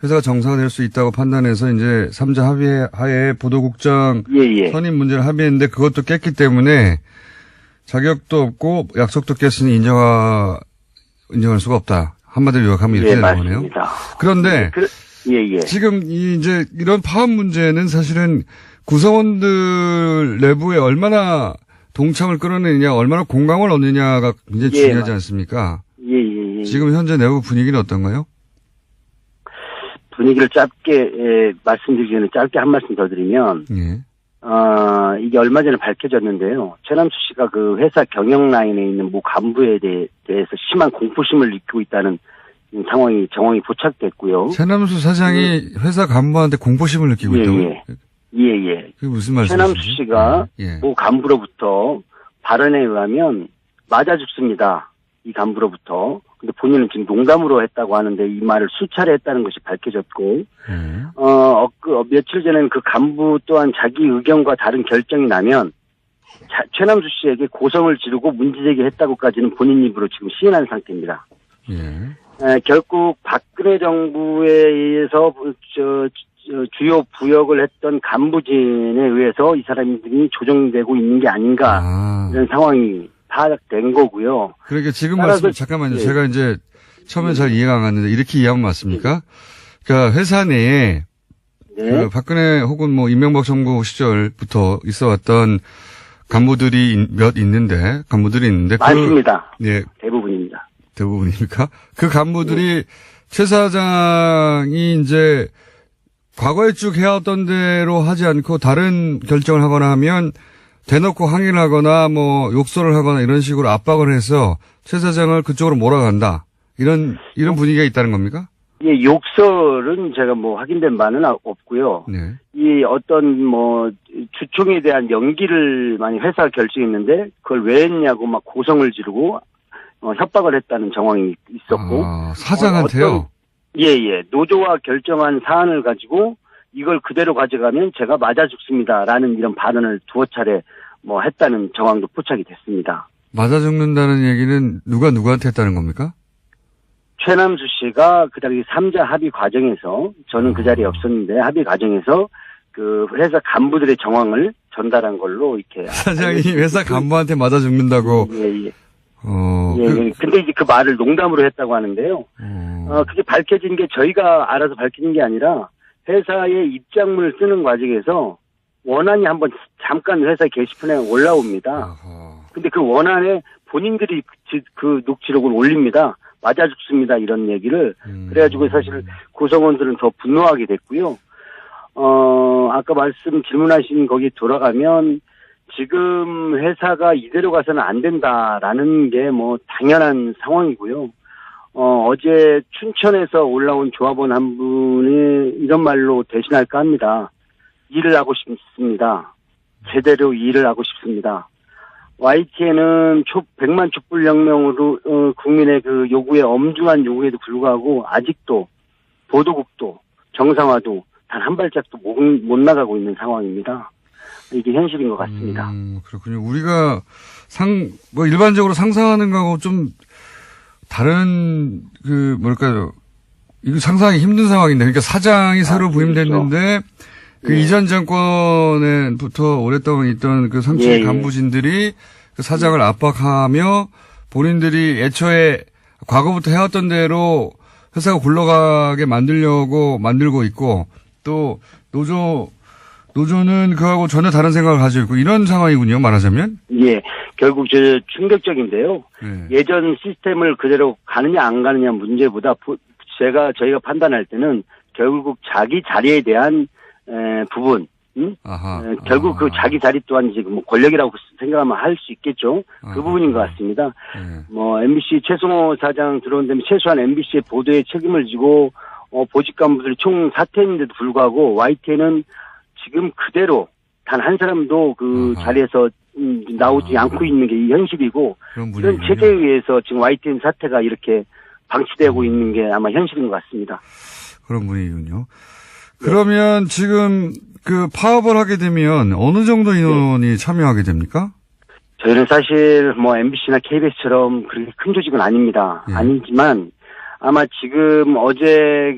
회사가 정상화될 수 있다고 판단해서 이제 3자 합의하에 보도국장 선임 문제를 합의했는데 그것도 깼기 때문에 자격도 없고 약속도 깼으니 인정할 수가 없다. 한마디로 요약하면 이렇게 되는 거네요. 그런데 지금 이제 이런 파업 문제는 사실은 구성원들 내부에 얼마나 동참을 끌어내느냐, 얼마나 공감을 얻느냐가 굉장히 중요하지 않습니까? 지금 현재 내부 분위기는 어떤가요? 분위기를 짧게 말씀드리기 전에 짧게 한 말씀 더 드리면 이게 얼마 전에 밝혀졌는데요. 최남수 씨가 그 회사 경영 라인에 있는 모 간부에 대해서 심한 공포심을 느끼고 있다는 정황이 포착됐고요. 최남수 사장이 회사 간부한테 공포심을 느끼고 있다고요? 그게 무슨 말씀이신지? 최남수 씨가 모 간부로부터 발언에 의하면 맞아 죽습니다. 이 간부로부터. 근데 본인은 지금 농담으로 했다고 하는데 이 말을 수차례 했다는 것이 밝혀졌고, 며칠 전에는 그 간부 또한 자기 의견과 다른 결정이 나면 최남수 씨에게 고성을 지르고 문제제기했다고까지는 본인 입으로 지금 시인한 상태입니다. 결국 박근혜 정부에 의해서 주요 부역을 했던 간부진에 의해서 이 사람들이 조정되고 있는 게 아닌가 이런 상황이 파악된 거고요. 그러니까 지금 말씀 잠깐만요. 제가 이제 처음에 잘 이해가 안 갔는데 이렇게 이해하면 맞습니까? 그러니까 회사 내에 그 박근혜 혹은 뭐 이명박 정부 시절부터 있어왔던 간부들이 있는데 많습니다. 대부분입니다. 대부분입니까? 그 간부들이 최 사장이 이제 과거에 쭉 해왔던 대로 하지 않고 다른 결정을 하거나 하면 대놓고 항의를 하거나 뭐 욕설을 하거나 이런 식으로 압박을 해서 최 사장을 그쪽으로 몰아간다. 이런 분위기가 있다는 겁니까? 예, 욕설은 제가 뭐 확인된 바는 없고요. 네. 이 어떤 뭐 주총에 대한 연기를 많이 회사가 결정했는데 그걸 왜 했냐고 막 고성을 지르고 협박을 했다는 정황이 있었고. 사장한테요? 예. 노조와 결정한 사안을 가지고 이걸 그대로 가져가면 제가 맞아 죽습니다라는 이런 발언을 두어 차례 뭐 했다는 정황도 포착이 됐습니다. 맞아 죽는다는 얘기는 누구한테 했다는 겁니까? 최남수 씨가 그 당시 3자 합의 과정에서 저는 그 자리에 없었는데 합의 과정에서 그 회사 간부들의 정황을 전달한 걸로 이렇게 사장이 회사 간부한테 맞아 죽는다고. 예. 근데 이제 그 말을 농담으로 했다고 하는데요. 그게 밝혀진 게 저희가 알아서 밝혀진 게 아니라 회사의 입장문을 쓰는 과정에서 원안이 한번 잠깐 회사 게시판에 올라옵니다. 근데 그 원안에 본인들이 그 녹취록을 올립니다. 맞아 죽습니다. 이런 얘기를. 그래가지고 사실 구성원들은 더 분노하게 됐고요. 아까 질문하신 거기 돌아가면 지금 회사가 이대로 가서는 안 된다라는 게 뭐 당연한 상황이고요. 어제 춘천에서 올라온 조합원 한 분이 이런 말로 대신할까 합니다. 일을 하고 싶습니다. 제대로 일을 하고 싶습니다. YTN은 100만 촛불혁명으로 국민의 그 요구에 엄중한 요구에도 불구하고 아직도 보도국도 정상화도 단 한 발짝도 못 나가고 있는 상황입니다. 이게 현실인 것 같습니다. 그렇군요. 우리가 일반적으로 상상하는 거하고 좀 다른 이거 상상하기 힘든 상황인데, 그러니까 사장이 새로 부임됐는데, 그 이전 정권에부터 오랫동안 있던 그 상층 간부진들이 그 사장을 압박하며 본인들이 애초에 과거부터 해왔던 대로 회사가 굴러가게 만들고 있고 또 노조는 그하고 전혀 다른 생각을 가지고 있고 이런 상황이군요, 말하자면. 예. 결국 충격적인데요. 예전 시스템을 그대로 가느냐 안 가느냐 문제보다 저희가 판단할 때는 결국 자기 자리에 대한 부분, 결국 그 자기 자리 또한 지금 뭐 권력이라고 생각하면 할 수 있겠죠. 그 부분인 것 같습니다. 뭐 MBC 최승호 사장 들어온 다음에 최소한 MBC의 보도에 책임을 지고 보직 간부들이 총 사퇴했는데도 불구하고 YTN은 지금 그대로 단 한 사람도 그 자리에서 나오지 않고 있는 게 이 현실이고 이런 체제에 의해서 지금 YTN 사태가 이렇게 방치되고 있는 게 아마 현실인 것 같습니다. 그런 분위기군요. 그러면 지금 그 파업을 하게 되면 어느 정도 인원이 참여하게 됩니까? 저희는 사실 뭐 MBC나 KBS처럼 그렇게 큰 조직은 아닙니다. 아니지만 아마 지금 어제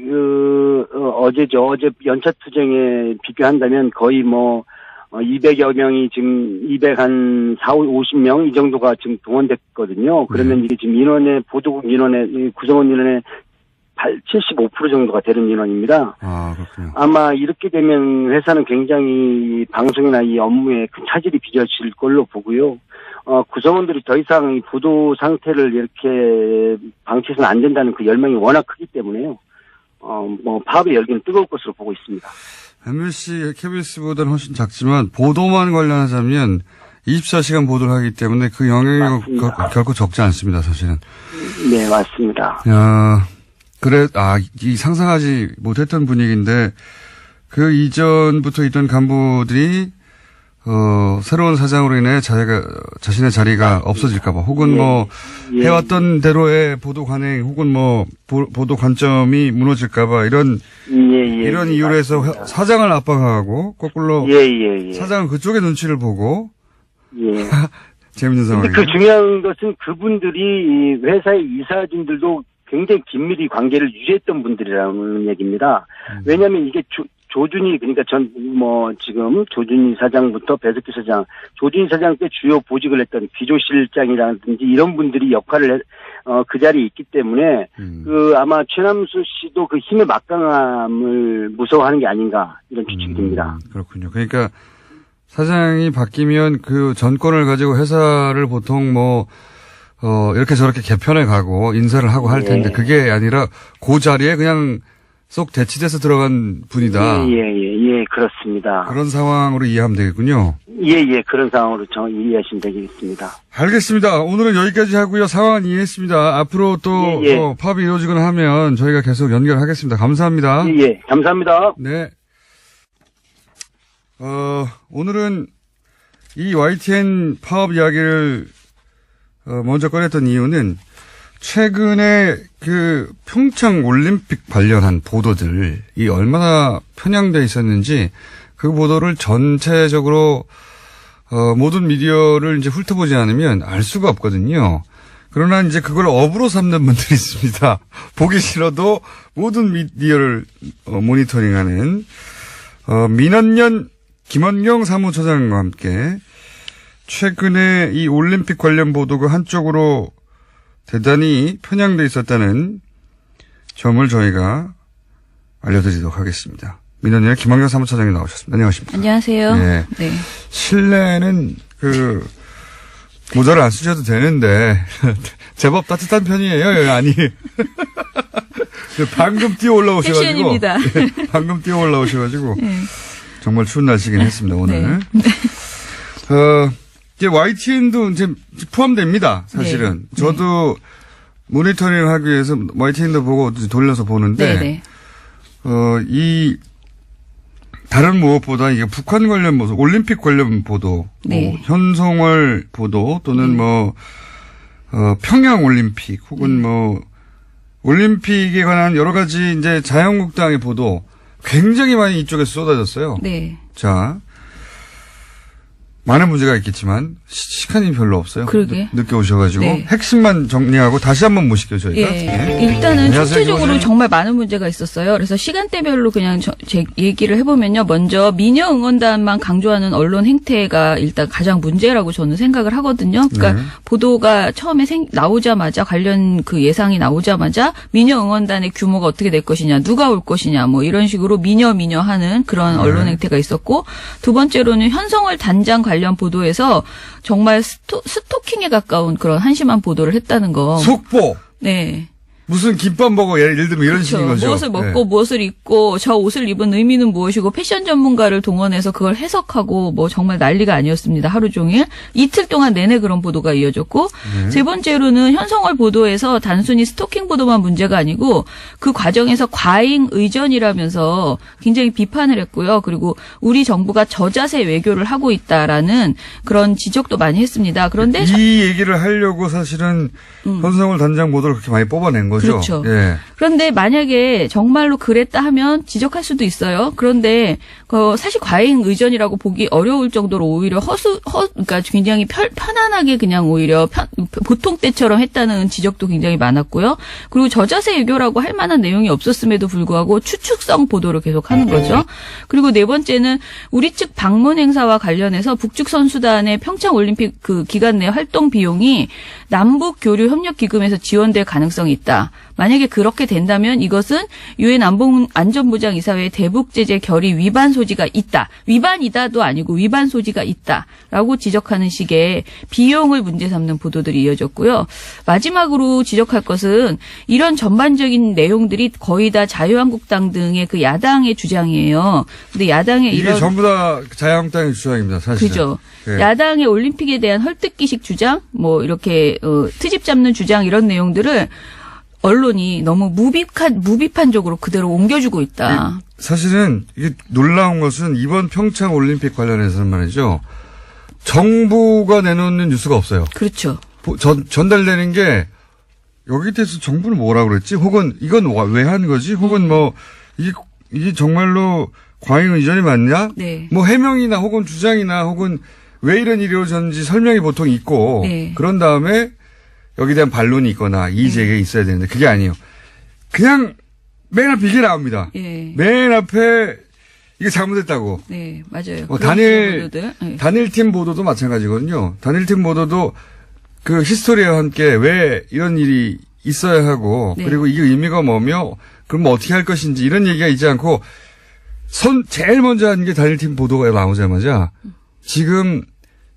연차 투쟁에 비교한다면 거의 뭐 200여 명이 지금 50명 이 정도가 지금 동원됐거든요. 그러면 이게 지금 보도국 인원의 구성원 인원의 75% 정도가 되는 인원입니다. 그렇군요. 아마 이렇게 되면 회사는 굉장히 방송이나 이 업무에 큰 차질이 빚어질 걸로 보고요. 구성원들이 더 이상 이 보도 상태를 이렇게 방치해서는 안 된다는 그 열망이 워낙 크기 때문에요. 파업의 열기는 뜨거울 것으로 보고 있습니다. MBC, KBS보다는 훨씬 작지만 보도만 관련하자면 24시간 보도를 하기 때문에 그 영향이 결코 적지 않습니다, 사실은. 네, 맞습니다. 이 상상하지 못했던 분위기인데 그 이전부터 있던 간부들이 새로운 사장으로 인해 자신의 자리가 없어질까봐 혹은 해왔던 대로의 보도 관행 혹은 보도 관점이 무너질까봐 이런 이유로 해서 사장을 압박하고 거꾸로 사장은 그쪽의 눈치를 보고 재밌는 상황이에요. 그 중요한 것은 그분들이 회사의 이사진들도 굉장히 긴밀히 관계를 유지했던 분들이라는 얘기입니다. 왜냐하면 이게 조준희, 그러니까 지금 조준희 사장부터 배석규 사장, 조준희 사장 때 주요 보직을 했던 비조실장이라든지 이런 분들이 역할을 그 자리에 있기 때문에 아마 최남수 씨도 그 힘의 막강함을 무서워하는 게 아닌가 이런 추측이 듭니다. 그렇군요. 그러니까 사장이 바뀌면 그 전권을 가지고 회사를 보통 이렇게 저렇게 개편해 가고 인사를 하고 할 텐데 그게 아니라 그 자리에 그냥 쏙 대치돼서 들어간 분이다. 예, 그렇습니다. 그런 상황으로 이해하면 되겠군요. 예, 그런 상황으로 이해하시면 되겠습니다. 알겠습니다. 오늘은 여기까지 하고요. 상황은 이해했습니다. 앞으로 또 예. 파업이 이루어지거나 하면 저희가 계속 연결하겠습니다. 감사합니다. 예, 감사합니다. 네. 오늘은 이 YTN 파업 이야기를 먼저 꺼냈던 이유는 최근에 그 평창 올림픽 관련한 보도들이 얼마나 편향돼 있었는지 그 보도를 전체적으로 모든 미디어를 이제 훑어보지 않으면 알 수가 없거든요. 그러나 이제 그걸 업으로 삼는 분들이 있습니다. 보기 싫어도 모든 미디어를 모니터링하는 민원연 김원경 사무처장과 함께 최근에 이 올림픽 관련 보도가 한쪽으로 대단히 편향돼 있었다는 점을 저희가 알려드리도록 하겠습니다. 민원연의 김원경 사무처장이 나오셨습니다. 안녕하십니까? 안녕하세요. 네. 네. 실내는 모자를 안 쓰셔도 되는데 제법 따뜻한 편이에요. 아니 방금 뛰어 올라오셔가지고 패션입니다. 방금 뛰어 올라오셔가지고 네. 정말 추운 날씨긴 했습니다. 오늘. 네. 이제 YTN도 이제 포함됩니다. 사실은 네. 저도 모니터링을 하기 위해서 YTN도 보고 돌려서 보는데 네. 이 다른 무엇보다 이게 북한 관련 보도, 올림픽 관련 보도, 네. 현송월 보도 또는 평양 올림픽 혹은 올림픽에 관한 여러 가지 이제 자유한국당의 보도 굉장히 많이 이쪽에서 쏟아졌어요. 네. 자, 많은 문제가 있겠지만 시간이 별로 없어요. 그러게. 늦게 오셔가지고 네. 핵심만 정리하고 다시 한번 모실게요 저희가. 예. 네. 일단은 안녕하세요, 총체적으로 김원장님. 정말 많은 문제가 있었어요. 그래서 시간대별로 그냥 제 얘기를 해보면요. 먼저 미녀 응원단만 강조하는 언론 행태가 일단 가장 문제라고 저는 생각을 하거든요. 그러니까 네. 보도가 처음에 나오자마자 관련 그 예상이 나오자마자 미녀 응원단의 규모가 어떻게 될 것이냐, 누가 올 것이냐, 뭐 이런 식으로 미녀 하는 그런 언론 행태가 있었고, 두 번째로는 현성월 단장 관련 보도에서 정말 스토킹에 가까운 그런 한심한 보도를 했다는 거. 속보. 네. 무슨 김밥 먹어 예를 들면 이런 식인 거죠. 무엇을 먹고 네. 무엇을 입고 저 옷을 입은 의미는 무엇이고 패션 전문가를 동원해서 그걸 해석하고 뭐 정말 난리가 아니었습니다. 하루 종일. 이틀 동안 내내 그런 보도가 이어졌고 세 번째로는 현성월 보도에서 단순히 스토킹 보도만 문제가 아니고 그 과정에서 과잉 의전이라면서 굉장히 비판을 했고요. 그리고 우리 정부가 저자세 외교를 하고 있다라는 그런 지적도 많이 했습니다. 그런데 이 얘기를 하려고 사실은 현성월 단장 보도를 그렇게 많이 뽑아낸 거죠. 그렇죠. 예. 그런데 만약에 정말로 그랬다 하면 지적할 수도 있어요. 그런데 사실 과잉 의전이라고 보기 어려울 정도로 오히려 그러니까 굉장히 편안하게 그냥 오히려 보통 때처럼 했다는 지적도 굉장히 많았고요. 그리고 저자세 외교라고 할 만한 내용이 없었음에도 불구하고 추측성 보도를 계속하는 거죠. 그리고 네 번째는 우리 측 방문 행사와 관련해서 북측 선수단의 평창 올림픽 그 기간 내 활동 비용이 남북 교류 협력 기금에서 지원될 가능성이 있다. 만약에 그렇게 된다면 이것은 유엔 안전보장 이사회 대북 제재 결의 위반 소지가 있다. 위반이다도 아니고 위반 소지가 있다라고 지적하는 식의 비용을 문제 삼는 보도들이 이어졌고요. 마지막으로 지적할 것은 이런 전반적인 내용들이 거의 다 자유한국당 등의 그 야당의 주장이에요. 근데 야당의 이게 전부 다 자유한국당의 주장입니다. 사실은. 그죠. 예. 야당의 올림픽에 대한 헐뜯기식 주장, 뭐 이렇게 트집 잡는 주장 이런 내용들을 언론이 너무 무비판적으로 그대로 옮겨주고 있다. 사실은 이게 놀라운 것은 이번 평창 올림픽 관련해서는 말이죠. 정부가 내놓는 뉴스가 없어요. 그렇죠. 전달되는 게 여기 대해서 정부는 뭐라고 그랬지? 혹은 이건 왜 한 거지? 혹은 뭐 이게 정말로 과잉 의전이 맞냐? 네. 뭐 해명이나 혹은 주장이나 혹은 왜 이런 일이 이루어졌는지 설명이 보통 있고 네. 그런 다음에 여기에 대한 반론이 있거나 이의제기가 있어야 되는데 그게 아니에요. 그냥 맨 앞에 이게 나옵니다. 예. 맨 앞에 이게 잘못했다고. 네, 맞아요. 단일팀 보도도 마찬가지거든요. 단일팀 보도도 그 히스토리와 함께 왜 이런 일이 있어야 하고 네. 그리고 이게 의미가 뭐며 그럼 뭐 어떻게 할 것인지 이런 얘기가 있지 않고 제일 먼저 한 게 단일팀 보도가 나오자마자 지금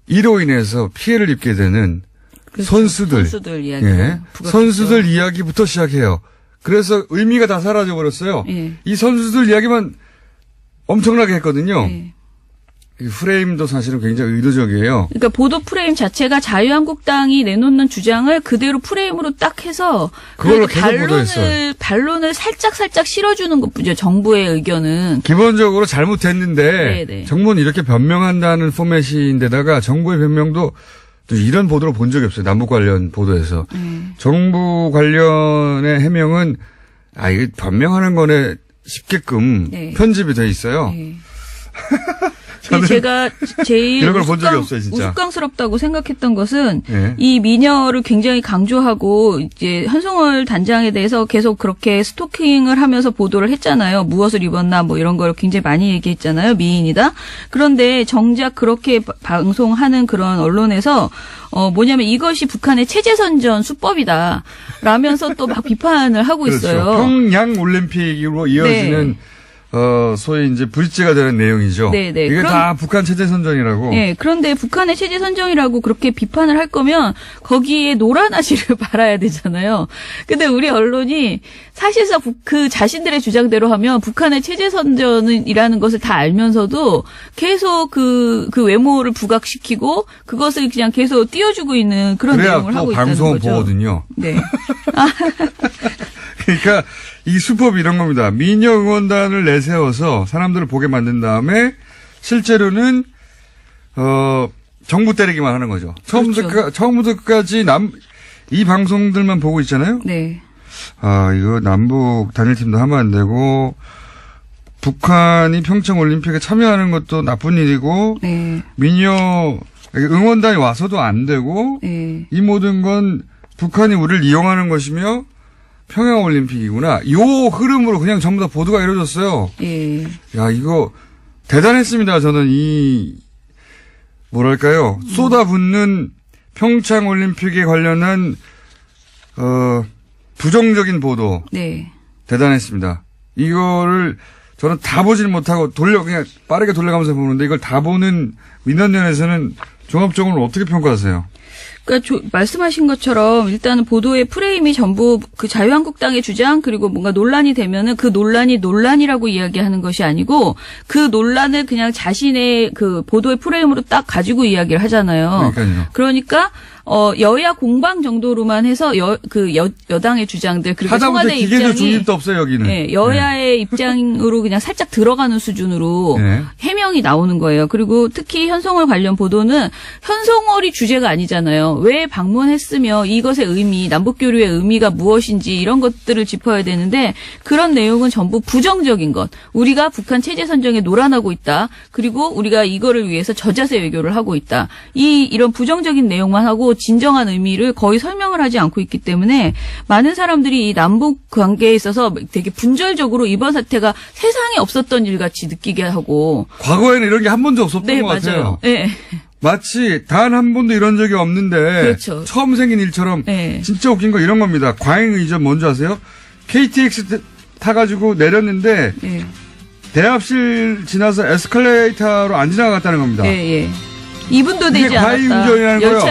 이로 인해서 피해를 입게 되는 그렇죠. 선수들 이야기. 예. 선수들 이야기부터 시작해요. 그래서 의미가 다 사라져 버렸어요. 예. 이 선수들 이야기만 엄청나게 했거든요. 예. 이 프레임도 사실은 굉장히 의도적이에요. 그러니까 보도 프레임 자체가 자유한국당이 내놓는 주장을 그대로 프레임으로 딱 해서 그걸로 그래도 계속 보도했어요. 반론을 살짝 실어주는 것뿐이죠. 정부의 의견은. 기본적으로 잘못했는데 네네. 정부는 이렇게 변명한다는 포맷인데다가 정부의 변명도 또 이런 보도를 본 적이 없어요. 남북 관련 보도에서. 정부 관련의 해명은 이거 변명하는 거네 싶게끔 네. 편집이 돼 있어요. 네. 제가 제일 이런 걸 본 적이 없어요, 진짜. 우스꽝스럽다고 생각했던 것은 네. 이 미녀를 굉장히 강조하고 이제 한송월 단장에 대해서 계속 그렇게 스토킹을 하면서 보도를 했잖아요. 무엇을 입었나 뭐 이런 걸 굉장히 많이 얘기했잖아요. 미인이다. 그런데 정작 그렇게 방송하는 그런 언론에서 뭐냐면 이것이 북한의 체제선전 수법이다. 라면서 또 막 비판을 하고 그렇죠. 있어요. 평양 올림픽으로 이어지는 네. 소위 이제 브릿지가 되는 내용이죠. 네네. 이게 다 북한 체제 선전이라고. 네, 그런데 북한의 체제 선정이라고 그렇게 비판을 할 거면 거기에 노란 아지를 발아야 되잖아요. 근데 우리 언론이 사실상 그 자신들의 주장대로 하면 북한의 체제 선전이라는 것을 다 알면서도 계속 그 외모를 부각시키고 그것을 그냥 계속 띄워주고 있는 그런 그래야 내용을 또 하고 있다는 방송은 거죠. 보거든요. 네. 그러니까 이 수법이 이런 겁니다. 미녀 응원단을 내세워서 사람들을 보게 만든 다음에 실제로는 정부 때리기만 하는 거죠. 그렇죠. 처음부터 끝까지 이 방송들만 보고 있잖아요. 네. 이거 남북 단일팀도 하면 안 되고 북한이 평창 올림픽에 참여하는 것도 나쁜 일이고 네. 미녀 응원단이 와서도 안 되고 네. 이 모든 건 북한이 우리를 이용하는 것이며 평양올림픽이구나. 요 흐름으로 그냥 전부 다 보도가 이루어졌어요. 예. 야, 이거 대단했습니다. 저는 뭐랄까요. 쏟아붓는 평창올림픽에 관련한, 부정적인 보도. 네. 대단했습니다. 이거를 저는 다 보질 못하고 그냥 빠르게 돌려가면서 보는데 이걸 다 보는 민원연에서는 종합적으로 어떻게 평가하세요? 그러니까 말씀하신 것처럼 일단은 보도의 프레임이 전부 그 자유한국당의 주장 그리고 뭔가 논란이 되면은 그 논란이 논란이라고 이야기하는 것이 아니고 그 논란을 그냥 자신의 그 보도의 프레임으로 딱 가지고 이야기를 하잖아요. 그러니까요. 그러니까 여야 공방 정도로만 해서 여당의 주장들 그리고 하다못해 청와대 기계적 입장이 중립도 없어요 여기는. 네, 여야의 입장으로 그냥 살짝 들어가는 수준으로 네. 해명이 나오는 거예요. 그리고 특히 현송월 관련 보도는 현송월이 주제가 아니잖아요. 왜 방문했으며 이것의 의미, 남북교류의 의미가 무엇인지 이런 것들을 짚어야 되는데 그런 내용은 전부 부정적인 것. 우리가 북한 체제 선정에 노란하고 있다. 그리고 우리가 이거를 위해서 저자세 외교를 하고 있다. 이런 부정적인 내용만 하고 진정한 의미를 거의 설명을 하지 않고 있기 때문에 많은 사람들이 이 남북 관계에 있어서 되게 분절적으로 이번 사태가 세상에 없었던 일같이 느끼게 하고. 과거에는 이런 게 한 번도 없었던 네, 것 같아요. 맞아요. 네. 마치 단 한 번도 이런 적이 없는데 그렇죠. 처음 생긴 일처럼 네. 진짜 웃긴 거 이런 겁니다. 과잉의전 뭔지 아세요? KTX 타가지고 내렸는데 네. 대합실 지나서 에스컬레이터로 안 지나갔다는 겁니다. 예, 예. 2분도 이게 되지 않았다. 과잉운전이라는 거예요. 열차